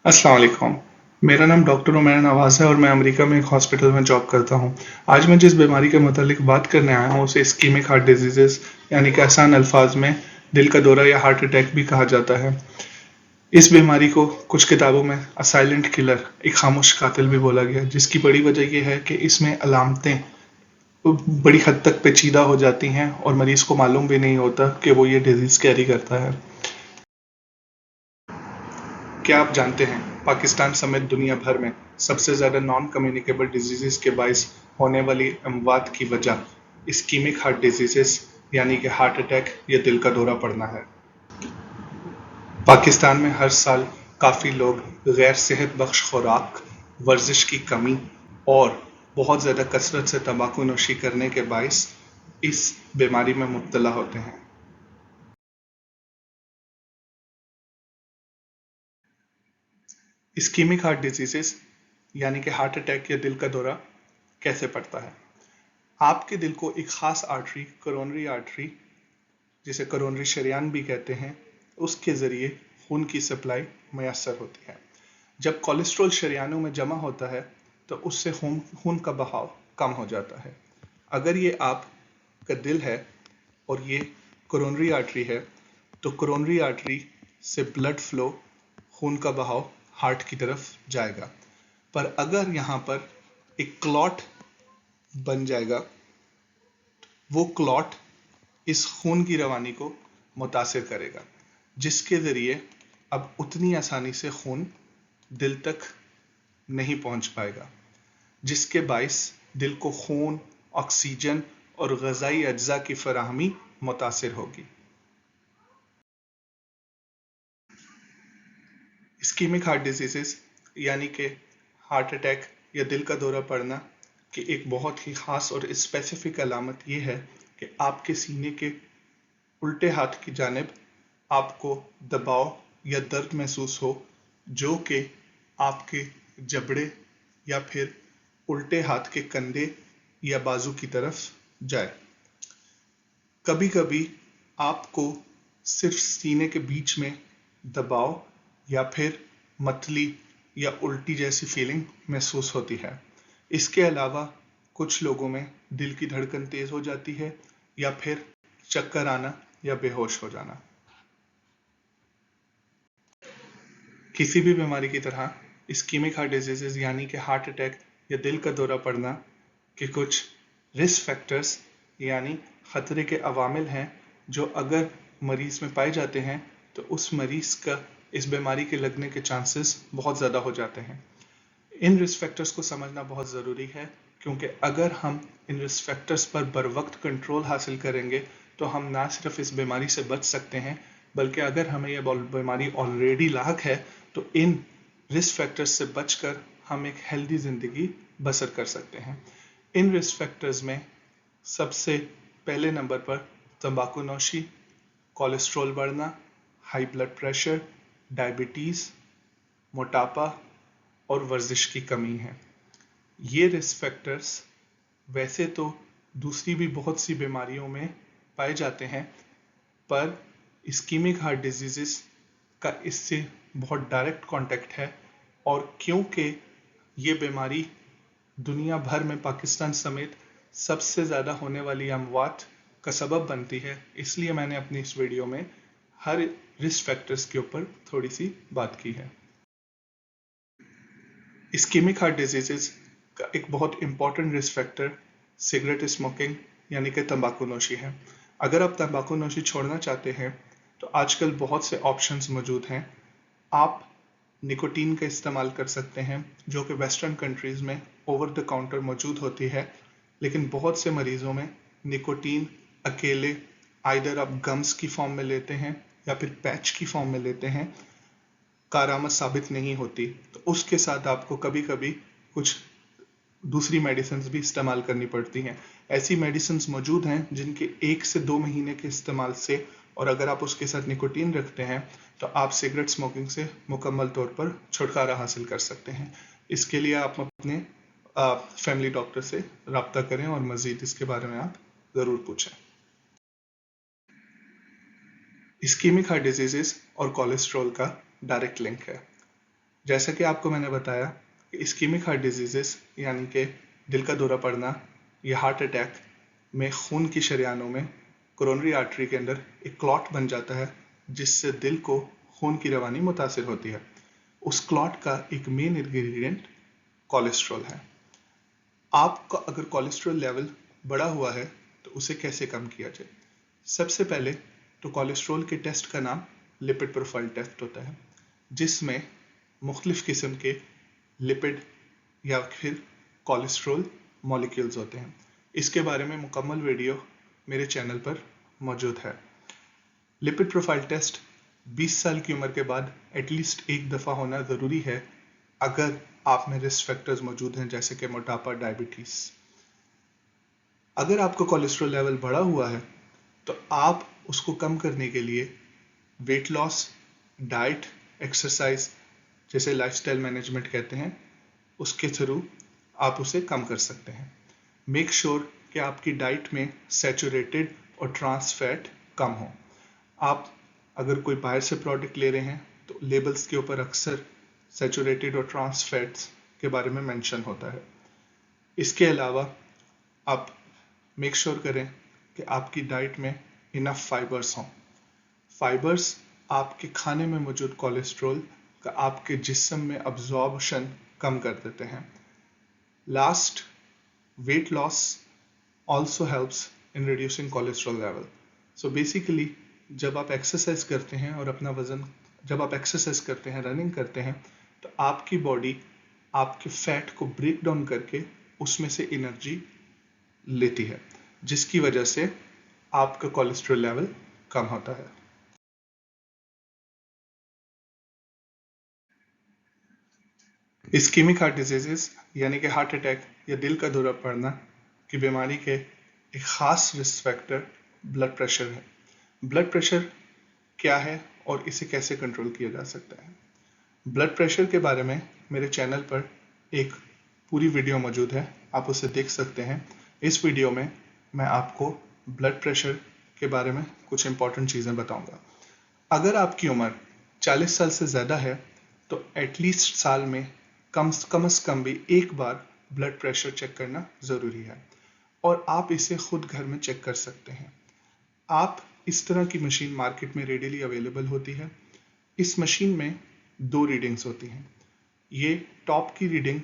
अस्सलाम वालेकुम। मेरा नाम डॉक्टर उमैर नवाज है और मैं अमेरिका में एक हॉस्पिटल में जॉब करता हूँ। आज मैं जिस बीमारी के मुतालिक बात करने आया हूँ उसे इस्कीमिक हार्ट डिजीजेस यानी कि आसान अल्फाज में दिल का दौरा या हार्ट अटैक भी कहा जाता है। इस बीमारी को कुछ किताबों में अ साइलेंट किलर, एक खामोश कातिल भी बोला गया है, जिसकी बड़ी वजह यह है कि इसमें अलामतें बड़ी हद तक पेचीदा हो जाती हैं और मरीज को मालूम भी नहीं होता कि वो ये डिजीज कैरी करता है। क्या आप जानते हैं पाकिस्तान समेत दुनिया भर में सबसे ज्यादा नॉन कम्युनिकेबल डिजीजेस के बाइस होने वाली अमवात की वजह इस्कीमिक हार्ट डिजीजेस यानी कि हार्ट अटैक या दिल का दौरा पड़ना है। पाकिस्तान में हर साल काफी लोग गैर सेहत बख्श खुराक, वर्जिश की कमी और बहुत ज्यादा कसरत से तंबाकू नोशी करने के बाइस इस बीमारी में मुब्तला होते हैं। इस्कीमिक हार्ट डिजीजेस यानी कि हार्ट अटैक या दिल का दौरा कैसे पड़ता है? आपके दिल को एक खास आर्टरी, कोरोनरी आर्टरी, जिसे कोरोनरी शरेयान भी कहते हैं, उसके जरिए खून की सप्लाई मैसर होती है। जब कोलेस्ट्रॉल शरेयानों में जमा होता है तो उससे खून का बहाव कम हो जाता है। अगर ये आपका दिल है और ये कोरोनरी आर्टरी है तो कोरोनरी आर्टरी से ब्लड फ्लो, खून का बहाव हार्ट की तरफ जाएगा। पर अगर यहाँ पर एक क्लॉट बन जाएगा, वो क्लॉट इस खून की रवानी को मुतासिर करेगा, जिसके ज़रिए अब उतनी आसानी से खून दिल तक नहीं पहुंच पाएगा, जिसके बाइस दिल को खून, ऑक्सीजन और ग़ज़ाई अज्जा की फराहमी मुतासिर होगी। इस्कीमिक हार्ट डिजीजेस यानी कि हार्ट अटैक या दिल का दौरा पड़ना की एक बहुत ही ख़ास और स्पेसिफिक अलामत यह है कि आपके सीने के उल्टे हाथ की जानिब आपको दबाव या दर्द महसूस हो, जो कि आपके जबड़े या फिर उल्टे हाथ के कंधे या बाजू की तरफ जाए। कभी कभी आपको सिर्फ सीने के बीच में दबाव या फिर मतली या उल्टी जैसी फीलिंग महसूस होती है। इसके अलावा कुछ लोगों में दिल की धड़कन तेज हो जाती है या फिर चक्कर आना या बेहोश हो जाना। किसी भी बीमारी की तरह इस्कीमिक हार्ट डिजीजेज यानी कि हार्ट अटैक या दिल का दौरा पड़ना के कुछ रिस्क फैक्टर्स यानी खतरे के अवामिल हैं, जो अगर मरीज में पाए जाते हैं तो उस मरीज का इस बीमारी के लगने के चांसेस बहुत ज़्यादा हो जाते हैं। इन रिस्क फैक्टर्स को समझना बहुत ज़रूरी है, क्योंकि अगर हम इन रिस्क फैक्टर्स पर बर वक्त कंट्रोल हासिल करेंगे तो हम ना सिर्फ इस बीमारी से बच सकते हैं, बल्कि अगर हमें यह बीमारी ऑलरेडी लाक है तो इन रिस्क फैक्टर्स से बचकर हम एक हेल्दी ज़िंदगी बसर कर सकते हैं। इन रिस्क फैक्टर्स में सबसे पहले नंबर पर तंबाकू नोशी, कोलेस्ट्रॉल बढ़ना, हाई ब्लड प्रेशर, डायबिटीज़, मोटापा और वर्जिश की कमी है। ये रिस्क फैक्टर्स वैसे तो दूसरी भी बहुत सी बीमारियों में पाए जाते हैं, पर इस्कीमिक हार्ट डिजीजेस का इससे बहुत डायरेक्ट कांटेक्ट है। और क्योंकि ये बीमारी दुनिया भर में पाकिस्तान समेत सबसे ज़्यादा होने वाली अमवात का सबब बनती है, इसलिए मैंने अपनी इस वीडियो में हर रिस्क फैक्टर्स के ऊपर थोड़ी सी बात की है। इस्कीमिक हार्ट डिजीजेस का एक बहुत important risk factor cigarette smoking यानी कि तंबाकू नोशी है। अगर आप तंबाकू नोशी छोड़ना चाहते हैं तो आजकल बहुत से ऑप्शंस मौजूद हैं। आप निकोटीन का इस्तेमाल कर सकते हैं, जो कि वेस्टर्न कंट्रीज़ में ओवर द काउंटर मौजूद होती है, लेकिन बहुत से मरीजों में निकोटीन अकेले आइदर आप गम्स की फॉर्म में लेते हैं या फिर पैच की फॉर्म में लेते हैं, कारआमद साबित नहीं होती। तो उसके साथ आपको कभी कभी कुछ दूसरी मेडिसिन भी इस्तेमाल करनी पड़ती हैं। ऐसी मेडिसिन मौजूद हैं जिनके 1 से 2 महीने के इस्तेमाल से, और अगर आप उसके साथ निकोटीन रखते हैं तो आप सिगरेट स्मोकिंग से मुकम्मल तौर पर छुटकारा हासिल कर सकते हैं। इसके लिए आप अपने फैमिली डॉक्टर से रब्ता करें और मज़ीद इसके बारे में आप ज़रूर पूछें। इस्कीमिक हार्ट डिजीजेस और कोलेस्ट्रॉल का डायरेक्ट लिंक है। जैसा कि आपको मैंने बताया कि इस्कीमिक हार्ट डिजीजेस यानी कि दिल का दौरा पड़ना या हार्ट अटैक में खून की शरीयानों में कोरोनरी आर्टरी के अंदर एक क्लॉट बन जाता है, जिससे दिल को खून की रवानी मुतासिर होती है। उस क्लॉट का एक मेन इंग्रेडिएंट कोलेस्ट्रॉल है। आपका अगर कोलेस्ट्रॉल लेवल बढ़ा हुआ है तो उसे कैसे कम किया जाए? सबसे पहले तो कोलेस्ट्रॉल के टेस्ट का नाम लिपिड प्रोफाइल टेस्ट होता है, जिसमें मुख्तलिफ किस्म के लिपिड या फिर कोलेस्ट्रॉल मॉलिक्यूल्स होते हैं। इसके बारे में मुकम्मल वीडियो मेरे चैनल पर मौजूद है। लिपिड प्रोफाइल टेस्ट 20 साल की उम्र के बाद एटलीस्ट एक दफ़ा होना ज़रूरी है अगर आप में रिस्क फैक्टर्स मौजूद हैं, जैसे कि मोटापा, डायबिटीज़। अगर आपका कोलेस्ट्रॉल लेवल बढ़ा हुआ है तो आप उसको कम करने के लिए वेट लॉस, डाइट, एक्सरसाइज जैसे लाइफस्टाइल मैनेजमेंट कहते हैं, उसके थ्रू आप उसे कम कर सकते हैं। मेक श्योर कि आपकी डाइट में सैचुरेटेड और ट्रांस फैट कम हो। आप अगर कोई बाहर से प्रोडक्ट ले रहे हैं तो लेबल्स के ऊपर अक्सर सैचुरेटेड और ट्रांस फैट्स के बारे में मेंशन होता है। इसके अलावा आप मेक श्योर करें कि आपकी डाइट में इनफ फाइबर्स हों। फाइबर्स आपके खाने में मौजूद कोलेस्ट्रॉल का आपके जिस्म में अब्जॉर्प्शन कम कर देते हैं। Last, weight loss also helps in reducing cholesterol level. So basically जब आप एक्सरसाइज करते हैं और अपना वजन, जब आप एक्सरसाइज करते हैं, रनिंग करते हैं, तो आपकी बॉडी आपके फैट को ब्रेक डाउन करके उसमें से एनर्जी लेती है, जिसकी वजह से आपका कोलेस्ट्रॉल लेवल कम होता है। इस्कीमिक हार्ट डिजीजेस यानी कि हार्ट अटैक या दिल का दौरा पड़ना की बीमारी के एक ख़ास रिस्क फैक्टर ब्लड प्रेशर है। ब्लड प्रेशर क्या है और इसे कैसे कंट्रोल किया जा सकता है? ब्लड प्रेशर के बारे में मेरे चैनल पर एक पूरी वीडियो मौजूद है, आप उसे देख सकते हैं। इस वीडियो में मैं आपको ब्लड प्रेशर के बारे में कुछ इंपॉर्टेंट चीज़ें बताऊंगा। अगर आपकी उम्र 40 साल से ज़्यादा है तो एटलीस्ट साल में कम से कम भी एक बार ब्लड प्रेशर चेक करना ज़रूरी है, और आप इसे खुद घर में चेक कर सकते हैं। आप इस तरह की मशीन मार्केट में रेडीली अवेलेबल होती है। इस मशीन में 2 रीडिंग्स होती हैं। ये टॉप की रीडिंग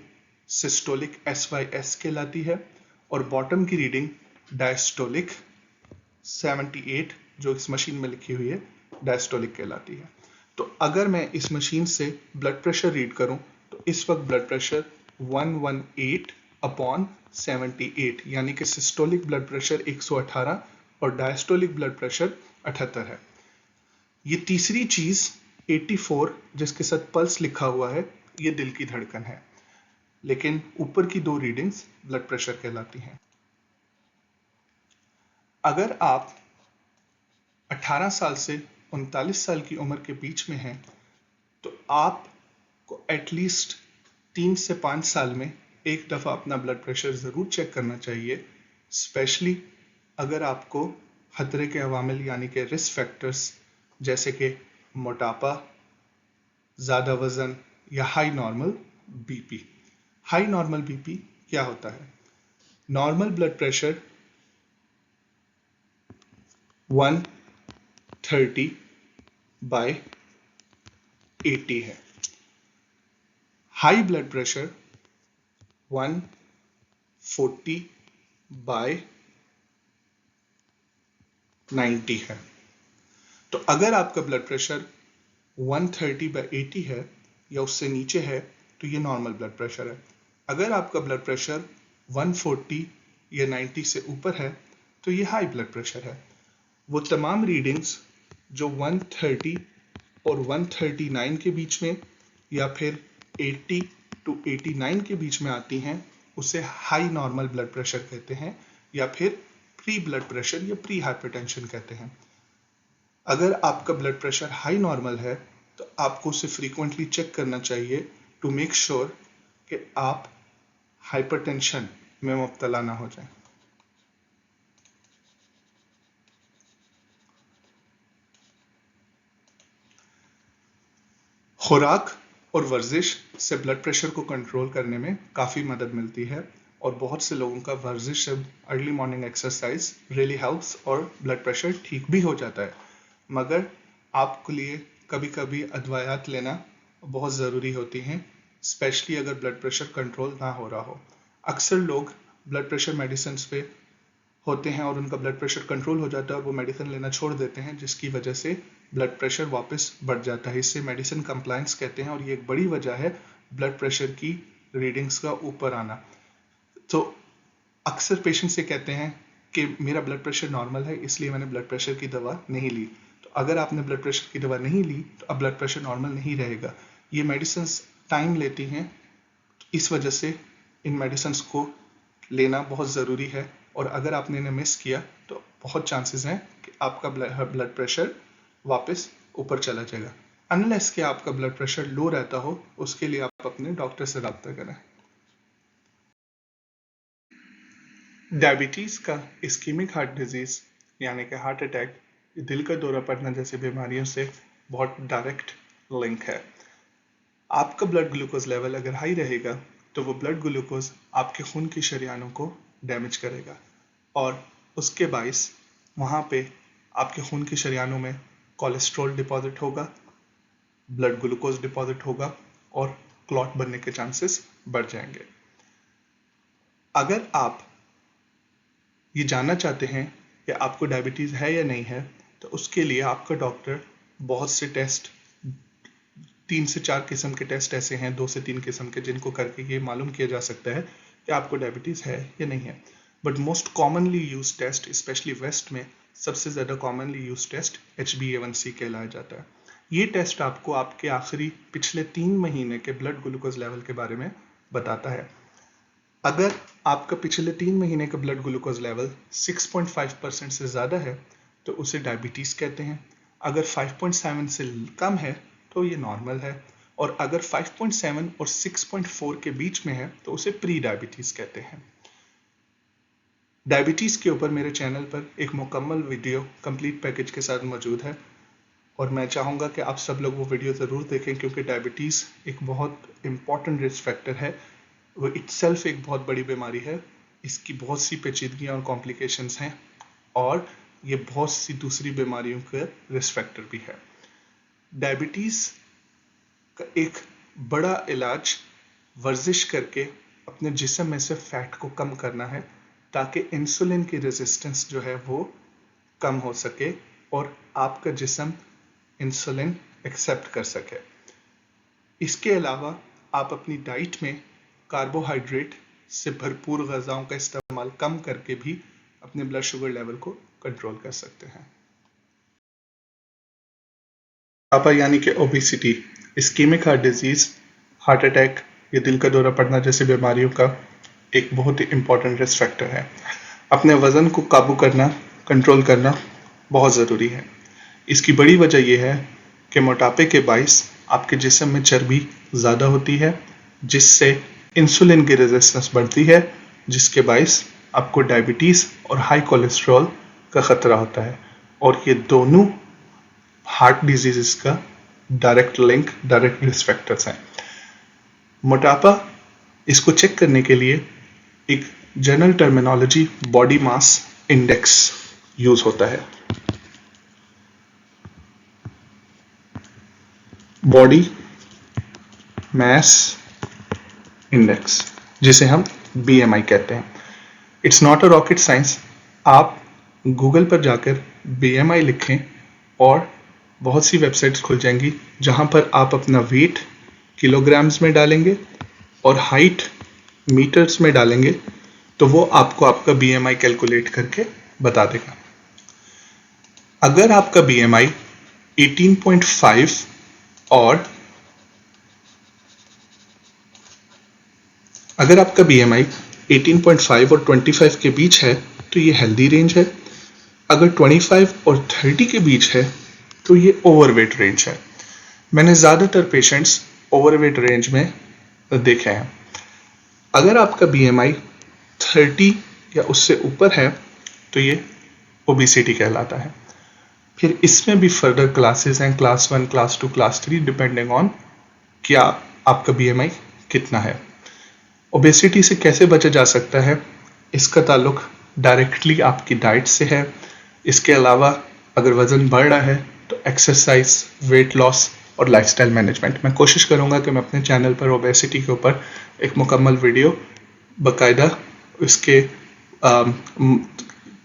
सिस्टोलिक SYS कहलाती है और बॉटम की रीडिंग डायस्टोलिक 78, जो इस मशीन में लिखी हुई है, डायस्टोलिक कहलाती है। तो अगर मैं इस मशीन से ब्लड प्रेशर रीड करूं तो इस वक्त ब्लड प्रेशर 118/78 यानी कि सिस्टोलिक ब्लड प्रेशर 118 और डायस्टोलिक ब्लड प्रेशर 78 है। ये तीसरी चीज 84 जिसके साथ पल्स लिखा हुआ है, ये दिल की धड़कन है, लेकिन ऊपर की 2 रीडिंग्स ब्लड प्रेशर कहलाती हैं। अगर आप 18 साल से 39 साल की उम्र के बीच में हैं तो आपको एटलीस्ट 3 से 5 साल में एक दफ़ा अपना ब्लड प्रेशर ज़रूर चेक करना चाहिए, स्पेशली अगर आपको खतरे के अवामिल यानी कि रिस्क फैक्टर्स जैसे कि मोटापा, ज़्यादा वज़न या high normal BP. High normal BP क्या होता है? नॉर्मल ब्लड प्रेशर 130/80 है। हाई ब्लड प्रेशर 140/90 है। तो अगर आपका ब्लड प्रेशर 130/80 है या उससे नीचे है तो ये नॉर्मल ब्लड प्रेशर है। अगर आपका ब्लड प्रेशर 140 या 90 से ऊपर है तो ये हाई ब्लड प्रेशर है। वो तमाम रीडिंग्स जो 130 और 139 के बीच में या फिर 80 to 89 के बीच में आती हैं उसे हाई नॉर्मल ब्लड प्रेशर कहते हैं, या फिर प्री ब्लड प्रेशर या प्री हाइपरटेंशन कहते हैं। अगर आपका ब्लड प्रेशर हाई नॉर्मल है तो आपको उसे फ्रीक्वेंटली चेक करना चाहिए टू मेक श्योर कि आप हाइपरटेंशन में मुब्तला ना हो जाएं। खुराक और वर्जिश से ब्लड प्रेशर को कंट्रोल करने में काफ़ी मदद मिलती है और बहुत से लोगों का वर्जिश से early morning exercise really helps और ब्लड प्रेशर ठीक भी हो जाता है। मगर आपके लिए कभी कभी अदवायात लेना बहुत ज़रूरी होती हैं, स्पेशली अगर ब्लड प्रेशर कंट्रोल ना हो रहा हो। अक्सर लोग ब्लड प्रेशर मेडिसिन पे होते हैं और उनका ब्लड प्रेशर कंट्रोल हो जाता है और वो मेडिसिन लेना छोड़ देते हैं, जिसकी वजह से ब्लड प्रेशर वापस बढ़ जाता है। इससे मेडिसिन कंप्लायंस कहते हैं और ये एक बड़ी वजह है ब्लड प्रेशर की रीडिंग्स का ऊपर आना। तो अक्सर पेशेंट से कहते हैं कि मेरा ब्लड प्रेशर नॉर्मल है, इसलिए मैंने ब्लड प्रेशर की दवा नहीं ली। तो अगर आपने ब्लड प्रेशर की दवा नहीं ली तो अब ब्लड प्रेशर नॉर्मल नहीं रहेगा। ये मेडिसिन टाइम लेती हैं, इस वजह से इन मेडिसिन को लेना बहुत ज़रूरी है और अगर आपने इन्हें मिस किया तो बहुत चांसेस हैं कि आपका ब्लड प्रेशर वापस ऊपर चला जाएगा। अनलेस कि आपका ब्लड प्रेशर लो रहता हो, उसके लिए आप अपने डॉक्टर से रब्ता करें। डायबिटीज़ का इस्कीमिक हार्ट डिजीज़ यानी कि हार्ट अटैक, दिल का दौरा पड़ना जैसी बीमारियों से बहुत डायरेक्ट लिंक है। आपका ब्लड ग्लूकोज लेवल अगर हाई रहेगा तो वो ब्लड ग्लूकोज आपके खून की शरीयानों को डैमेज करेगा और उसके बाइस वहाँ पे आपके खून की शरीयानों में कोलेस्ट्रॉल डिपॉजिट होगा, ब्लड ग्लूकोज डिपॉजिट होगा और क्लॉट बनने के चांसेस बढ़ जाएंगे। अगर आप ये जानना चाहते हैं कि आपको डायबिटीज़ है या नहीं है, तो उसके लिए आपका डॉक्टर बहुत से टेस्ट, 3 से 4 किस्म के टेस्ट ऐसे हैं, 2 से 3 किस्म के, जिनको करके ये मालूम किया जा सकता है कि आपको डायबिटीज़ है या नहीं है। But most commonly use test, specially west में सबसे ज़्यादा कॉमनली यूज टेस्ट HbA1c कहलाया जाता है। ये टेस्ट आपको आपके आखिरी पिछले 3 महीने के ब्लड ग्लूकोज लेवल के बारे में बताता है। अगर आपका पिछले 3 महीने का ब्लड ग्लूकोज लेवल 6.5% से ज़्यादा है तो उसे डायबिटीज़ कहते हैं। अगर 5.7 से कम है तो ये नॉर्मल है और अगर 5.7 और 6.4 के बीच में है तो उसे प्री डायबिटीज़ कहते हैं। डायबिटीज़ के ऊपर मेरे चैनल पर एक मुकम्मल वीडियो कंप्लीट पैकेज के साथ मौजूद है और मैं चाहूँगा कि आप सब लोग वो वीडियो ज़रूर देखें, क्योंकि डायबिटीज़ एक बहुत इम्पॉर्टेंट रिस्क फैक्टर है। वो इटसेल्फ एक बहुत बड़ी बीमारी है, इसकी बहुत सी पेचीदगियाँ और कॉम्प्लिकेशंस हैं और ये बहुत सी दूसरी बीमारियों का रिस्क फैक्टर भी है। डायबिटीज़ का एक बड़ा इलाज वर्जिश करके अपने जिस्म में से फैट को कम करना है, ताकि इंसुलिन की रेजिस्टेंस जो है वो कम हो सके और आपका जिस्म इंसुलिन एक्सेप्ट कर सके। इसके अलावा आप अपनी डाइट में कार्बोहाइड्रेट से भरपूर ग़िज़ाओं का इस्तेमाल कम करके भी अपने ब्लड शुगर लेवल को कंट्रोल कर सकते हैं। मोटापा यानी कि obesity, ischaemic heart disease, heart attack या दिल का दौरा पड़ना जैसी बीमारियों का एक बहुत ही इम्पॉर्टेंट रिस्क फैक्टर है। अपने वज़न को काबू करना, कंट्रोल करना बहुत ज़रूरी है। इसकी बड़ी वजह यह है कि मोटापे के बाइस आपके जिस्म में चर्बी ज़्यादा होती है, जिससे इंसुलिन की रेजिस्टेंस बढ़ती है, जिसके बाइस आपको डायबिटीज़ और हाई कोलेस्ट्रॉल का ख़तरा होता है। और ये दोनों हार्ट डिजीज़ का direct link, direct risk factors हैं। मोटापा, इसको चेक करने के लिए एक general terminology body mass index use होता है। बॉडी मास इंडेक्स, जिसे हम BMI कहते हैं। It's not a rocket science. आप गूगल पर जाकर BMI लिखें और बहुत सी वेबसाइट्स खुल जाएंगी जहां पर आप अपना वेट किलोग्राम्स में डालेंगे और हाइट मीटर्स में डालेंगे, तो वो आपको आपका BMI कैलकुलेट करके बता देगा। अगर आपका BMI 18.5 और अगर आपका BMI 18.5 और 25 के बीच है तो ये हेल्दी रेंज है। अगर 25 और 30 के बीच है तो ये ओवरवेट रेंज है। मैंने ज़्यादातर पेशेंट्स ओवरवेट रेंज में देखे हैं। अगर आपका BMI 30 या उससे ऊपर है तो ये ओबेसिटी कहलाता है। फिर इसमें भी फर्दर क्लासेस हैं, class 1, class 2, class 3, depending on क्या आपका BMI कितना है। ओबेसिटी से कैसे बचा जा सकता है, इसका ताल्लुक डायरेक्टली आपकी डाइट से है। इसके अलावा अगर वज़न बढ़ रहा है तो एक्सरसाइज, वेट लॉस और लाइफस्टाइल मैनेजमेंट। मैं कोशिश करूँगा कि मैं अपने चैनल पर ओबेसिटी के ऊपर एक मुकम्मल वीडियो बाकायदा इसके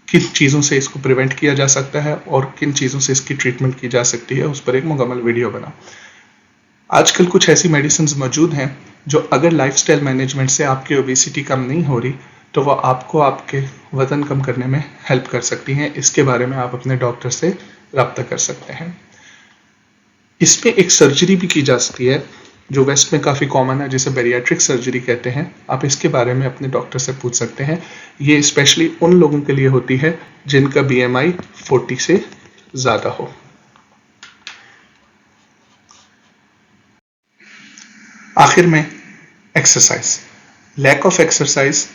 किन चीज़ों से इसको प्रिवेंट किया जा सकता है और किन चीज़ों से इसकी ट्रीटमेंट की जा सकती है, उस पर एक मुकम्मल वीडियो बना। आजकल कुछ ऐसी मेडिसिन मौजूद हैं जो अगर लाइफस्टाइल मैनेजमेंट से आपकी ओबेसिटी कम नहीं हो रही तो वह आपको आपके वज़न कम करने में हेल्प कर सकती हैं। इसके बारे में आप अपने डॉक्टर से रब्ता कर सकते हैं। इसमें एक सर्जरी भी की जा सकती है जो वेस्ट में काफ़ी कॉमन है, जिसे बैरियाट्रिक सर्जरी कहते हैं। आप इसके बारे में अपने डॉक्टर से पूछ सकते हैं। ये स्पेशली उन लोगों के लिए होती है जिनका BMI 40 से ज़्यादा हो। आखिर में exercise, lack of exercise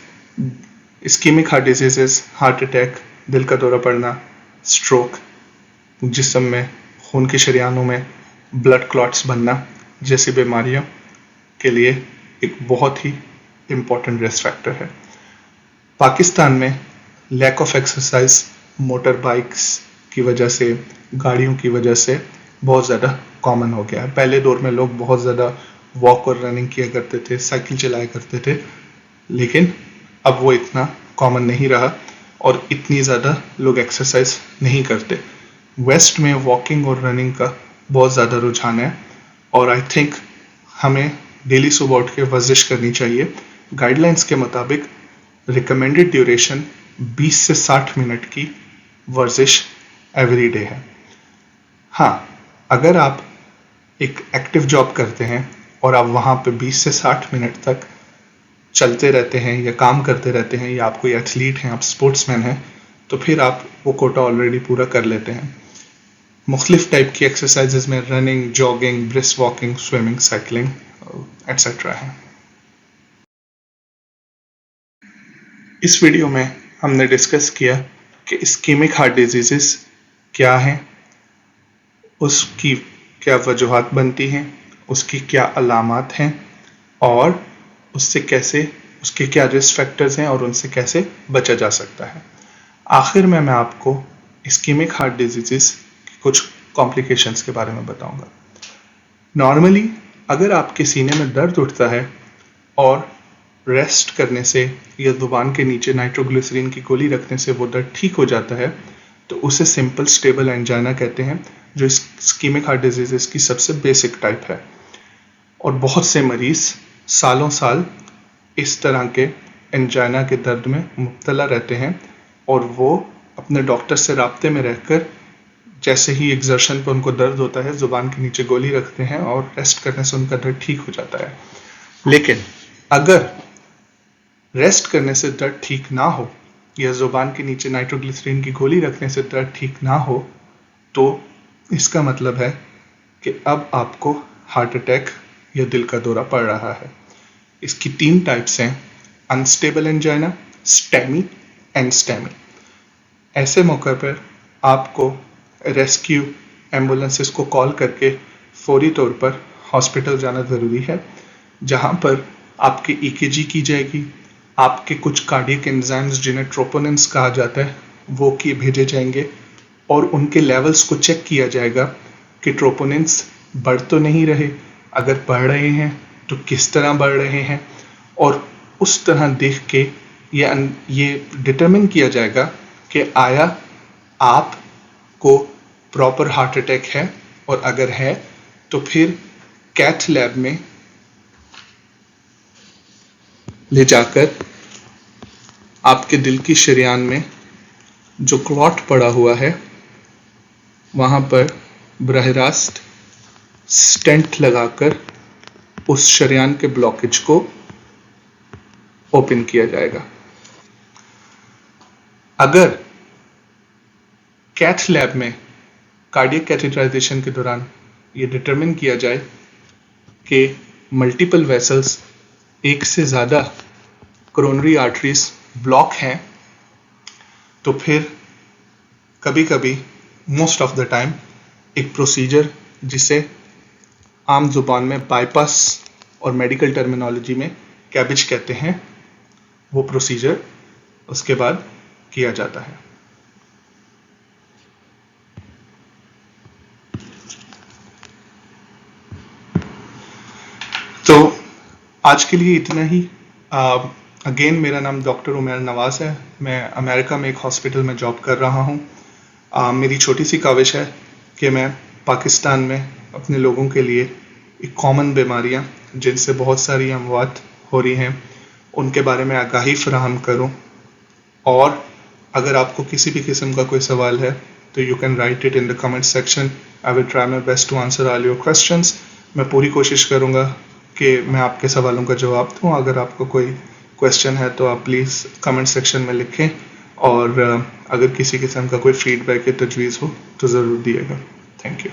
ischemic heart diseases, heart attack, दिल का दौरा पड़ना, स्ट्रोक, जिस्म में खून के शरीयानों में ब्लड क्लॉट्स बनना जैसी बीमारियों के लिए एक बहुत ही इम्पोर्टेंट रिस्क फैक्टर है। पाकिस्तान में lack of exercise motor bikes की वजह से, गाड़ियों की वजह से बहुत ज़्यादा कॉमन हो गया है। पहले दौर में लोग बहुत ज़्यादा वॉक और रनिंग किया करते थे, साइकिल चलाया करते थे, लेकिन अब वो इतना कॉमन नहीं रहा और इतनी ज़्यादा लोग एक्सरसाइज नहीं करते। वेस्ट में वॉकिंग और रनिंग का बहुत ज़्यादा रुझान है और आई थिंक हमें डेली सुबह उठ के वर्जिश करनी चाहिए। गाइडलाइंस के मुताबिक रिकमेंडेड ड्यूरेशन 20 से 60 मिनट की वर्जिश एवरी डे है। हाँ, अगर आप एक एक्टिव जॉब करते हैं और आप वहाँ पे 20 से 60 मिनट तक चलते रहते हैं या काम करते रहते हैं, या आप कोई एथलीट हैं, आप स्पोर्ट्समैन हैं, तो फिर आप वो कोटा ऑलरेडी पूरा कर लेते हैं। मुख्तलिफ टाइप की एक्सरसाइजेज में running, jogging, brisk walking, swimming, cycling etcetera है। इस वीडियो में हमने डिस्कस किया कि इस्कीमिक हार्ट डिजीजेस क्या हैं, उसकी क्या वजूहात बनती हैं, उसकी क्या अलामात हैं और उससे कैसे, उसके क्या रिस्क फैक्टर्स हैं और उनसे कैसे बचा जा सकता है। आखिर में मैं आपको इस्कीमिक हार्ट डिजीजेस की कुछ कॉम्प्लिकेशंस के बारे में बताऊंगा। नॉर्मली अगर आपके सीने में दर्द उठता है और रेस्ट करने से या जुबान के नीचे नाइट्रोग्लिसरीन की गोली रखने से वो दर्द ठीक हो जाता है, तो उसे सिंपल स्टेबल एंजाइना कहते हैं, जो इस्कीमिक हार्ट डिजीजेस की सबसे बेसिक टाइप है। और बहुत से मरीज सालों साल इस तरह के एंजाइना के दर्द में मुब्तला रहते हैं और वो अपने डॉक्टर से राब्ते में रहकर जैसे ही एक्सर्शन पर उनको दर्द होता है जुबान के नीचे गोली रखते हैं और रेस्ट करने से उनका दर्द ठीक हो जाता है। लेकिन अगर रेस्ट करने से दर्द ठीक ना हो या जुबान के नीचे नाइट्रोग्लिसरीन की गोली रखने से दर्द ठीक ना हो, तो इसका मतलब है कि अब आपको हार्ट अटैक या दिल का दौरा पड़ रहा है। इसकी 3 टाइप्स हैं, unstable angina, STEMI and STEMI. ऐसे मौके पर आपको रेस्क्यू एम्बुलेंसेस को कॉल करके फौरी तौर पर हॉस्पिटल जाना ज़रूरी है, जहां पर आपकी EKG की जाएगी, आपके कुछ कार्डियक एंजाइम्स जिन्हें ट्रोपोनिन्स कहा जाता है वो की भेजे जाएंगे और उनके लेवल्स को चेक किया जाएगा कि ट्रोपोनिन्स बढ़ तो नहीं रहे, अगर बढ़ रहे हैं तो किस तरह बढ़ रहे हैं, और उस तरह देख के ये डिटरमिन किया जाएगा कि आया आपको प्रॉपर हार्ट अटैक है, और अगर है तो फिर कैथ लैब में ले जाकर आपके दिल की शरीयान में जो क्लॉट पड़ा हुआ है वहाँ पर बराह रास्त स्टेंट लगाकर उस शरीयान के ब्लॉकेज को ओपन किया जाएगा। अगर कैथ लैब में कार्डियक कैथेटराइजेशन के दौरान ये डिटरमिन किया जाए कि मल्टीपल वेसल्स, एक से ज़्यादा कोरोनरी आर्टरीज ब्लॉक हैं, तो फिर कभी कभी मोस्ट ऑफ द टाइम एक प्रोसीजर जिसे आम जुबान में बाईपास और मेडिकल टर्मिनोलॉजी में कैबेज कहते हैं, वो प्रोसीजर उसके बाद किया जाता है। तो आज के लिए इतना ही। अगेन मेरा नाम डॉक्टर उमैर नवाज है। मैं अमेरिका में एक हॉस्पिटल में जॉब कर रहा हूँ। मेरी छोटी सी काविश है कि मैं पाकिस्तान में अपने लोगों के लिए एक कॉमन बीमारियाँ जिनसे बहुत सारी अमवात हो रही हैं उनके बारे में आगाही फराहम करूँ। और अगर आपको किसी भी किस्म का कोई सवाल है तो you can write it in the comment section. I will try my best to answer all your questions. मैं पूरी कोशिश करूँगा कि मैं आपके सवालों का जवाब दूँ। अगर आपको कोई क्वेश्चन है तो आप प्लीज़ कमेंट सेक्शन में लिखें, और अगर किसी किस्म का कोई फीडबैक या तजवीज़ हो तो ज़रूर दिएगा। Thank you.